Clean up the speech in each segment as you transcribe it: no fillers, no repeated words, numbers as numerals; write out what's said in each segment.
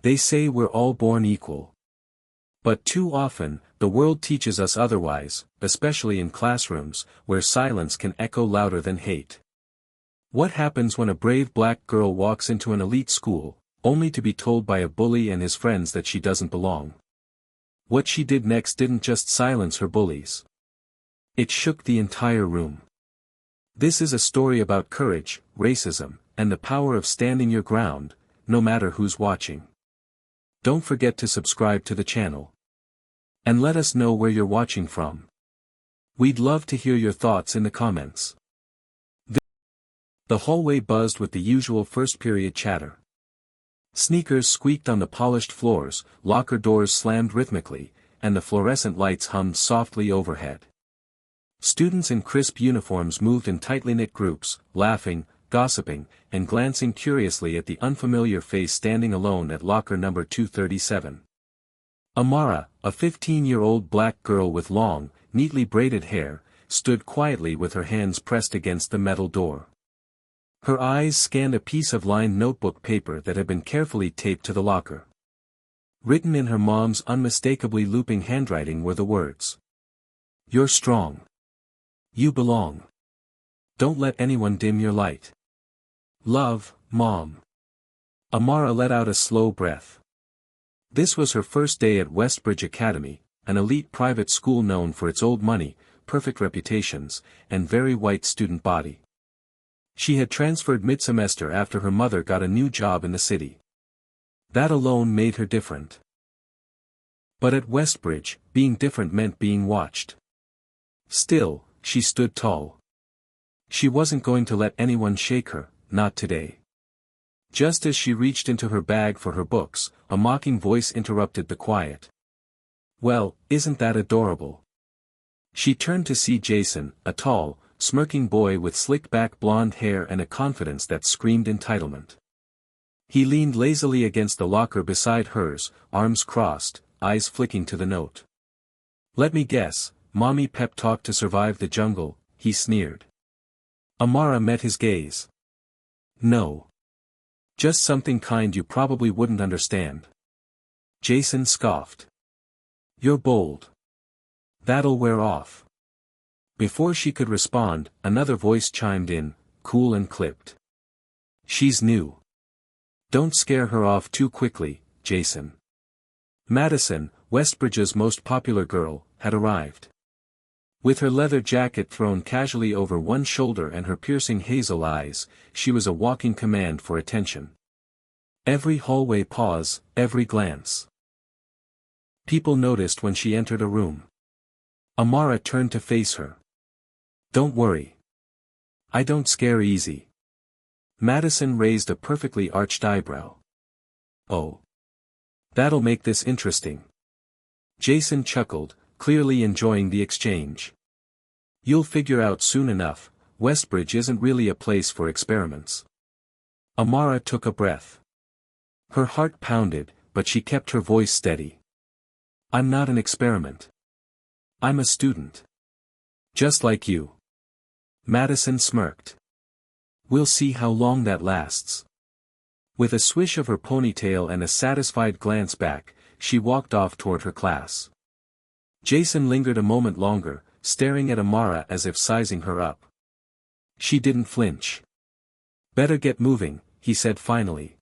They say we're all born equal. But too often, the world teaches us otherwise, especially in classrooms, where silence can echo louder than hate. What happens when a brave black girl walks into an elite school, only to be told by a bully and his friends that she doesn't belong? What she did next didn't just silence her bullies. It shook the entire room. This is a story about courage, racism, and the power of standing your ground, no matter who's watching. Don't forget to subscribe to the channel. And let us know where you're watching from. We'd love to hear your thoughts in the comments. The hallway buzzed with the usual first-period chatter. Sneakers squeaked on the polished floors, locker doors slammed rhythmically, and the fluorescent lights hummed softly overhead. Students in crisp uniforms moved in tightly knit groups, laughing, gossiping, and glancing curiously at the unfamiliar face standing alone at locker number 237. Amara, a 15-year-old black girl with long, neatly braided hair, stood quietly with her hands pressed against the metal door. Her eyes scanned a piece of lined notebook paper that had been carefully taped to the locker. Written in her mom's unmistakably looping handwriting were the words, "You're strong. You belong. Don't let anyone dim your light. Love, Mom." Amara let out a slow breath. This was her first day at Westbridge Academy, an elite private school known for its old money, perfect reputations, and very white student body. She had transferred mid-semester after her mother got a new job in the city. That alone made her different. But at Westbridge, being different meant being watched. Still, she stood tall. She wasn't going to let anyone shake her, not today. Just as she reached into her bag for her books, a mocking voice interrupted the quiet. "Well, isn't that adorable?" She turned to see Jason, a tall, smirking boy with slick-back blonde hair and a confidence that screamed entitlement. He leaned lazily against the locker beside hers, arms crossed, eyes flicking to the note. "Let me guess, Mommy pep talk to survive the jungle," he sneered. Amara met his gaze. "No. Just something kind you probably wouldn't understand." Jason scoffed. "You're bold. That'll wear off." Before she could respond, another voice chimed in, cool and clipped. "She's new. Don't scare her off too quickly, Jason." Madison, Westbridge's most popular girl, had arrived. With her leather jacket thrown casually over one shoulder and her piercing hazel eyes, she was a walking command for attention. Every hallway pause, every glance. People noticed when she entered a room. Amara turned to face her. "Don't worry. I don't scare easy." Madison raised a perfectly arched eyebrow. "Oh. That'll make this interesting." Jason chuckled, clearly enjoying the exchange. "You'll figure out soon enough, Westbridge isn't really a place for experiments." Amara took a breath. Her heart pounded, but she kept her voice steady. "I'm not an experiment. I'm a student. Just like you." Madison smirked. "We'll see how long that lasts." With a swish of her ponytail and a satisfied glance back, she walked off toward her class. Jason lingered a moment longer, staring at Amara as if sizing her up. She didn't flinch. "Better get moving," he said finally.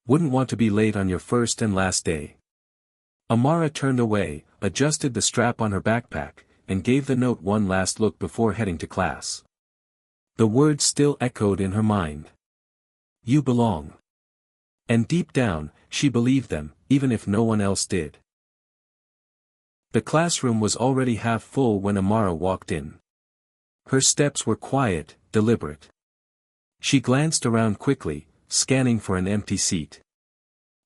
"Wouldn't want to be late on your first and last day." Amara turned away, adjusted the strap on her backpack, and gave the note one last look before heading to class. The words still echoed in her mind. "You belong." And deep down, she believed them, even if no one else did. The classroom was already half full when Amara walked in. Her steps were quiet, deliberate. She glanced around quickly, scanning for an empty seat.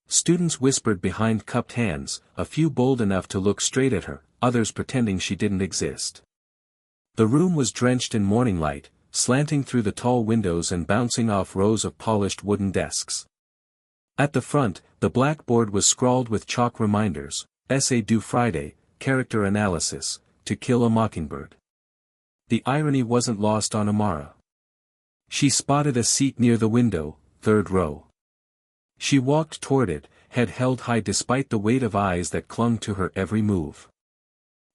Students whispered behind cupped hands, a few bold enough to look straight at her, others pretending she didn't exist. The room was drenched in morning light, slanting through the tall windows and bouncing off rows of polished wooden desks. At the front, the blackboard was scrawled with chalk reminders, "Essay due Friday, Character Analysis, To Kill a Mockingbird." The irony wasn't lost on Amara. She spotted a seat near the window, third row. She walked toward it, head held high despite the weight of eyes that clung to her every move.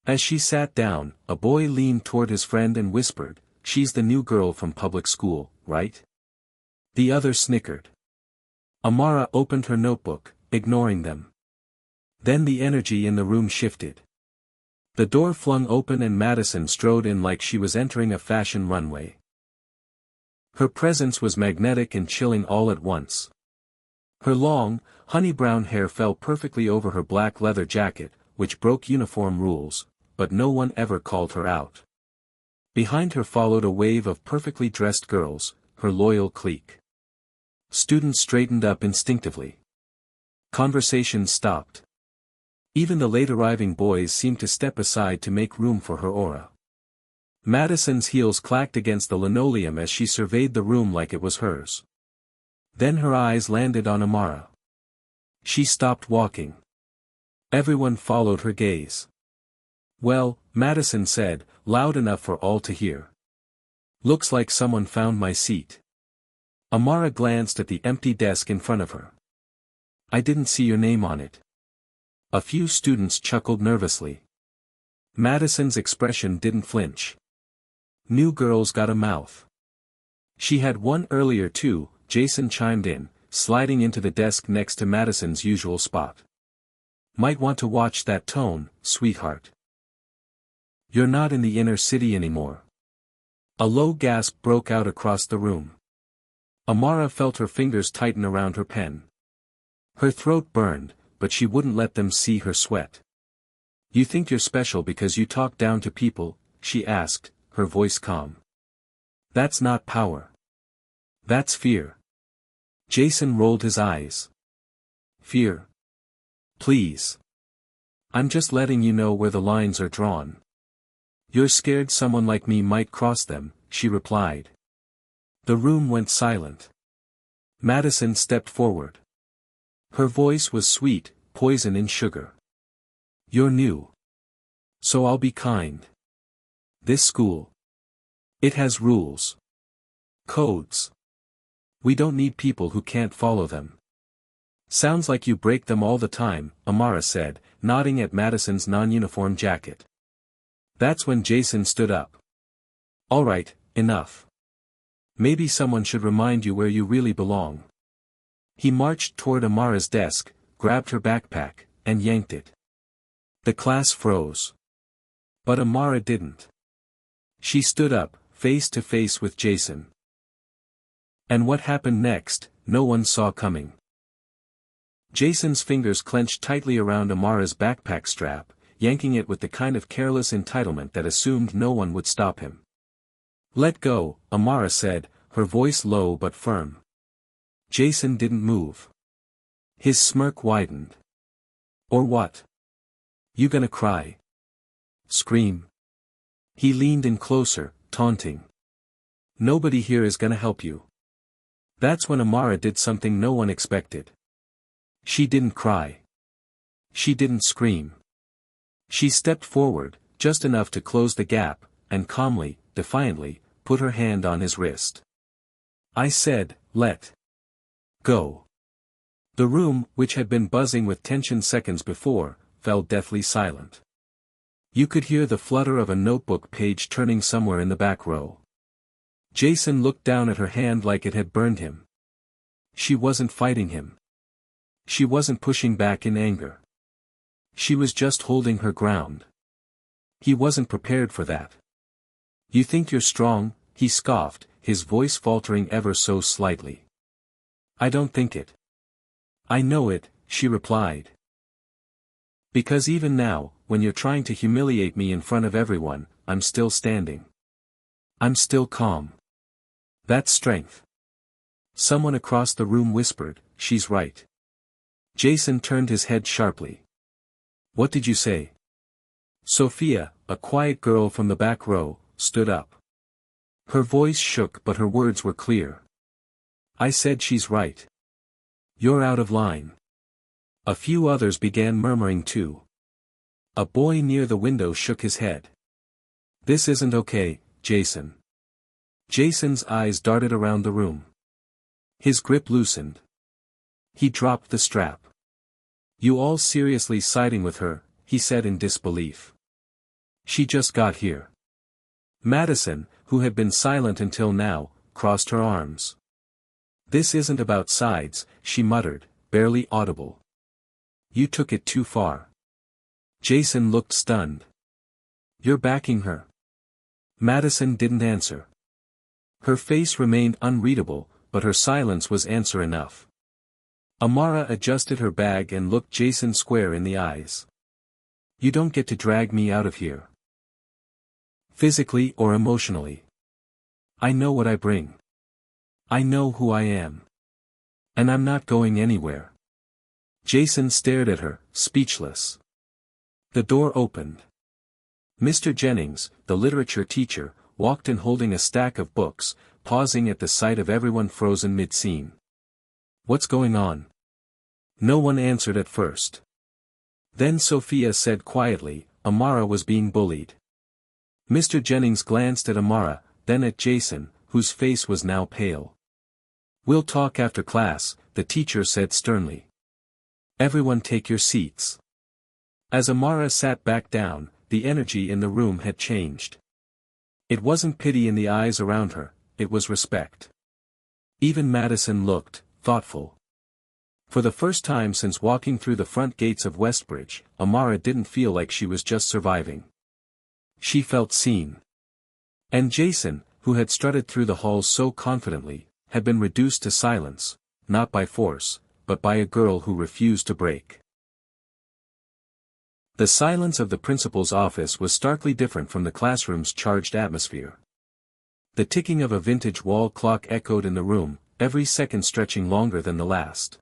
As she sat down, a boy leaned toward his friend and whispered, "She's the new girl from public school, right?" The other snickered. Amara opened her notebook, ignoring them. Then the energy in the room shifted. The door flung open and Madison strode in like she was entering a fashion runway. Her presence was magnetic and chilling all at once. Her long, honey-brown hair fell perfectly over her black leather jacket, which broke uniform rules, but no one ever called her out. Behind her followed a wave of perfectly dressed girls, her loyal clique. Students straightened up instinctively. Conversations stopped. Even the late-arriving boys seemed to step aside to make room for her aura. Madison's heels clacked against the linoleum as she surveyed the room like it was hers. Then her eyes landed on Amara. She stopped walking. Everyone followed her gaze. "Well," Madison said, loud enough for all to hear. "Looks like someone found my seat." Amara glanced at the empty desk in front of her. "I didn't see your name on it." A few students chuckled nervously. Madison's expression didn't flinch. "New girl's got a mouth." "She had one earlier too," Jason chimed in, sliding into the desk next to Madison's usual spot. "Might want to watch that tone, sweetheart. You're not in the inner city anymore." A low gasp broke out across the room. Amara felt her fingers tighten around her pen. Her throat burned, but she wouldn't let them see her sweat. "You think you're special because you talk down to people?" she asked, her voice calm. "That's not power. That's fear." Jason rolled his eyes. "Fear? Please. I'm just letting you know where the lines are drawn." "You're scared someone like me might cross them," she replied. The room went silent. Madison stepped forward. Her voice was sweet, poison in sugar. "You're new. So I'll be kind. This school. It has rules. Codes. We don't need people who can't follow them." "Sounds like you break them all the time," Amara said, nodding at Madison's non-uniform jacket. That's when Jason stood up. "All right, enough. Maybe someone should remind you where you really belong." He marched toward Amara's desk, grabbed her backpack, and yanked it. The class froze. But Amara didn't. She stood up, face to face with Jason. And what happened next, no one saw coming. Jason's fingers clenched tightly around Amara's backpack strap, yanking it with the kind of careless entitlement that assumed no one would stop him. "Let go," Amara said, her voice low but firm. Jason didn't move. His smirk widened. "Or what? You gonna cry? Scream?" He leaned in closer, taunting. "Nobody here is gonna help you." That's when Amara did something no one expected. She didn't cry. She didn't scream. She stepped forward, just enough to close the gap, and calmly, defiantly, put her hand on his wrist. "I said, let go." The room, which had been buzzing with tension seconds before, fell deathly silent. You could hear the flutter of a notebook page turning somewhere in the back row. Jason looked down at her hand like it had burned him. She wasn't fighting him. She wasn't pushing back in anger. She was just holding her ground. He wasn't prepared for that. "You think you're strong?" he scoffed, his voice faltering ever so slightly. "I don't think it." "I know it," she replied. "Because even now, when you're trying to humiliate me in front of everyone, I'm still standing. I'm still calm. That's strength." Someone across the room whispered, "She's right." Jason turned his head sharply. "What did you say?" Sophia, a quiet girl from the back row, stood up. Her voice shook but her words were clear. "I said she's right. You're out of line." A few others began murmuring too. A boy near the window shook his head. "This isn't okay, Jason." Jason's eyes darted around the room. His grip loosened. He dropped the strap. You all seriously siding with her, he said in disbelief. She just got here. Madison, who had been silent until now, crossed her arms. This isn't about sides, she muttered, barely audible. You took it too far. Jason looked stunned. You're backing her? Madison didn't answer. Her face remained unreadable, but her silence was answer enough. Amara adjusted her bag and looked Jason square in the eyes. You don't get to drag me out of here. Physically or emotionally. I know what I bring. I know who I am. And I'm not going anywhere. Jason stared at her, speechless. The door opened. Mr. Jennings, the literature teacher, walked in holding a stack of books, pausing at the sight of everyone frozen mid-scene. What's going on? No one answered at first. Then Sophia said quietly, Amara was being bullied. Mr. Jennings glanced at Amara, then at Jason, whose face was now pale. We'll talk after class, the teacher said sternly. Everyone take your seats. As Amara sat back down, the energy in the room had changed. It wasn't pity in the eyes around her, it was respect. Even Madison looked thoughtful. For the first time since walking through the front gates of Westbridge, Amara didn't feel like she was just surviving. She felt seen. And Jason, who had strutted through the halls so confidently, had been reduced to silence, not by force, but by a girl who refused to break. The silence of the principal's office was starkly different from the classroom's charged atmosphere. The ticking of a vintage wall clock echoed in the room, every second stretching longer than the last.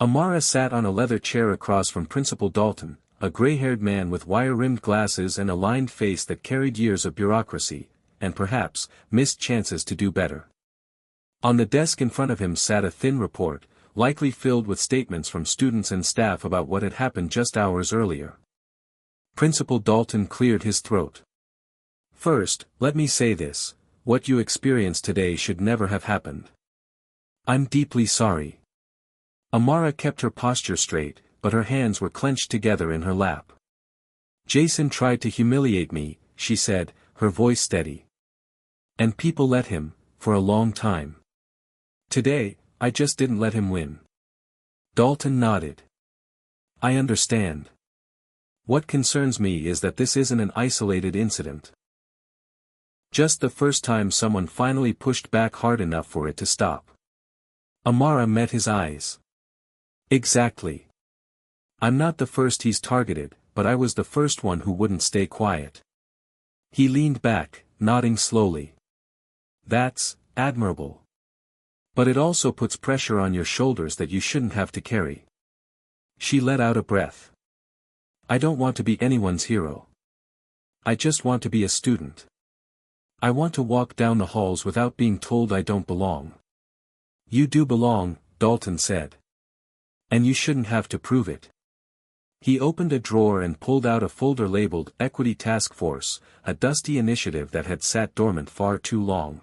Amara sat on a leather chair across from Principal Dalton, a gray-haired man with wire-rimmed glasses and a lined face that carried years of bureaucracy, and perhaps, missed chances to do better. On the desk in front of him sat a thin report, likely filled with statements from students and staff about what had happened just hours earlier. Principal Dalton cleared his throat. First, let me say this, what you experienced today should never have happened. I'm deeply sorry. Amara kept her posture straight, but her hands were clenched together in her lap. Jason tried to humiliate me, she said, her voice steady. And people let him, for a long time. Today, I just didn't let him win. Dalton nodded. I understand. What concerns me is that this isn't an isolated incident. Just the first time someone finally pushed back hard enough for it to stop. Amara met his eyes. Exactly. I'm not the first he's targeted, but I was the first one who wouldn't stay quiet. He leaned back, nodding slowly. That's admirable. But it also puts pressure on your shoulders that you shouldn't have to carry. She let out a breath. I don't want to be anyone's hero. I just want to be a student. I want to walk down the halls without being told I don't belong. You do belong, Dalton said. And you shouldn't have to prove it. He opened a drawer and pulled out a folder labeled Equity Task Force, a dusty initiative that had sat dormant far too long.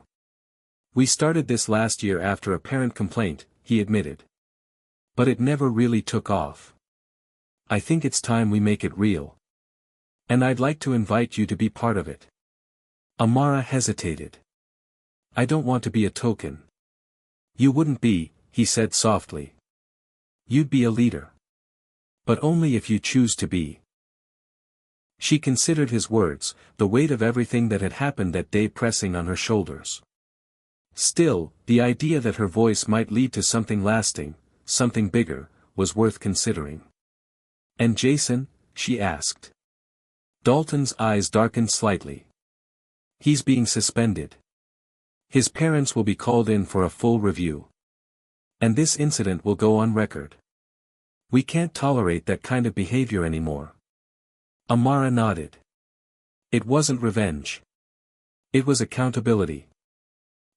We started this last year after a parent complaint, he admitted. But it never really took off. I think it's time we make it real. And I'd like to invite you to be part of it. Amara hesitated. I don't want to be a token. You wouldn't be, he said softly. You'd be a leader. But only if you choose to be. She considered his words, the weight of everything that had happened that day pressing on her shoulders. Still, the idea that her voice might lead to something lasting, something bigger, was worth considering. And Jason? She asked. Dalton's eyes darkened slightly. He's being suspended. His parents will be called in for a full review. And this incident will go on record. We can't tolerate that kind of behavior anymore. Amara nodded. It wasn't revenge. It was accountability.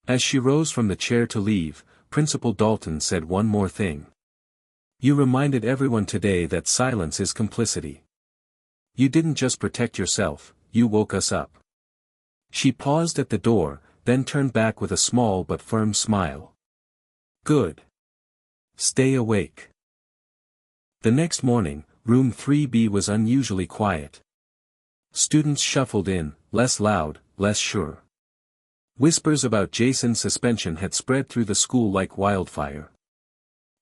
As she rose from the chair to leave, Principal Dalton said one more thing. You reminded everyone today that silence is complicity. You didn't just protect yourself, you woke us up. She paused at the door, then turned back with a small but firm smile. Good. Stay awake. The next morning, room 3B was unusually quiet. Students shuffled in, less loud, less sure. Whispers about Jason's suspension had spread through the school like wildfire.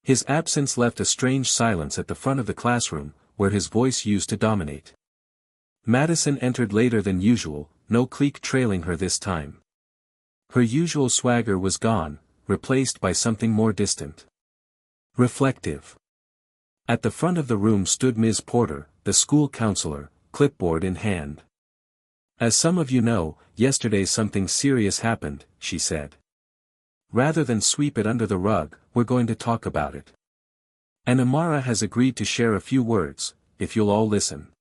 His absence left a strange silence at the front of the classroom, where his voice used to dominate. Madison entered later than usual, no clique trailing her this time. Her usual swagger was gone, replaced by something more distant. Reflective. At the front of the room stood Ms. Porter, the school counselor, clipboard in hand. "As some of you know, yesterday something serious happened," she said. "Rather than sweep it under the rug, we're going to talk about it. And Amara has agreed to share a few words, if you'll all listen."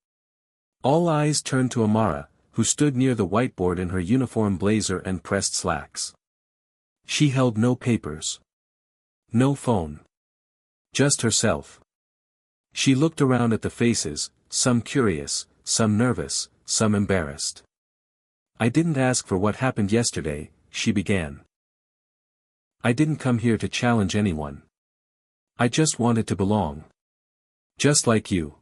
All eyes turned to Amara, who stood near the whiteboard in her uniform blazer and pressed slacks. She held no papers. No phone. Just herself. She looked around at the faces, some curious, some nervous, some embarrassed. "I didn't ask for what happened yesterday," she began. "I didn't come here to challenge anyone. I just wanted to belong. Just like you."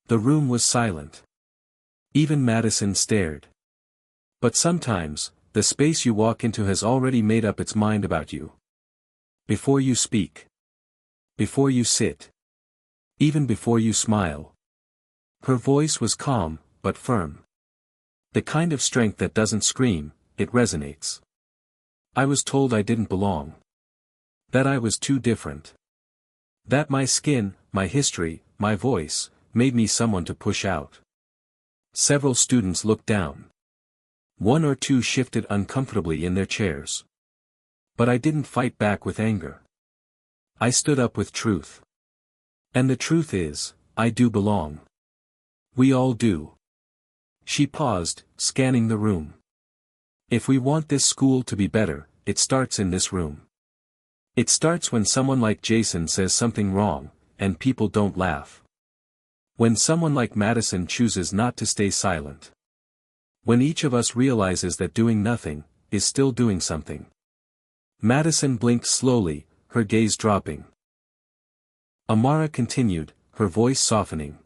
The room was silent. Even Madison stared. But sometimes, the space you walk into has already made up its mind about you. Before you speak. Before you sit. Even before you smile. Her voice was calm, but firm. The kind of strength that doesn't scream, it resonates. "I was told I didn't belong. That I was too different. That my skin, my history, my voice, made me someone to push out." Several students looked down. One or two shifted uncomfortably in their chairs. "But I didn't fight back with anger. I stood up with truth. And the truth is, I do belong. We all do." She paused, scanning the room. "If we want this school to be better, it starts in this room. It starts when someone like Jason says something wrong, and people don't laugh. When someone like Madison chooses not to stay silent. When each of us realizes that doing nothing, is still doing something." Madison blinked slowly, her gaze dropping. Amara continued, her voice softening.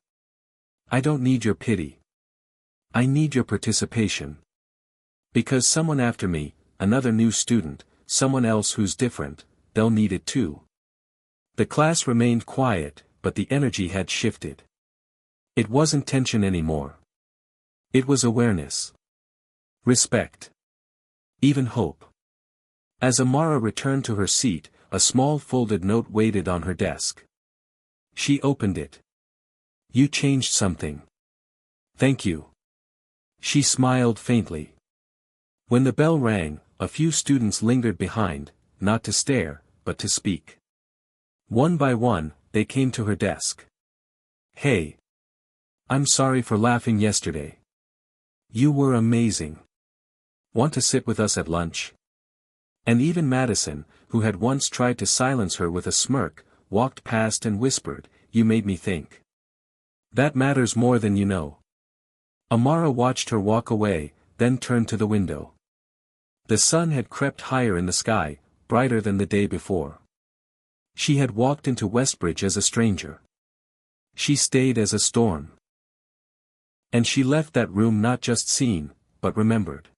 "I don't need your pity. I need your participation. Because someone after me, another new student, someone else who's different, they'll need it too." The class remained quiet, but the energy had shifted. It wasn't tension anymore. It was awareness. Respect. Even hope. As Amara returned to her seat, a small folded note waited on her desk. She opened it. "You changed something. Thank you." She smiled faintly. When the bell rang, a few students lingered behind, not to stare, but to speak. One by one, they came to her desk. "Hey. I'm sorry for laughing yesterday. You were amazing. Want to sit with us at lunch?" And even Madison, who had once tried to silence her with a smirk, walked past and whispered, "You made me think. That matters more than you know." Amara watched her walk away, then turned to the window. The sun had crept higher in the sky, brighter than the day before. She had walked into Westbridge as a stranger. She stayed as a storm. And she left that room not just seen, but remembered.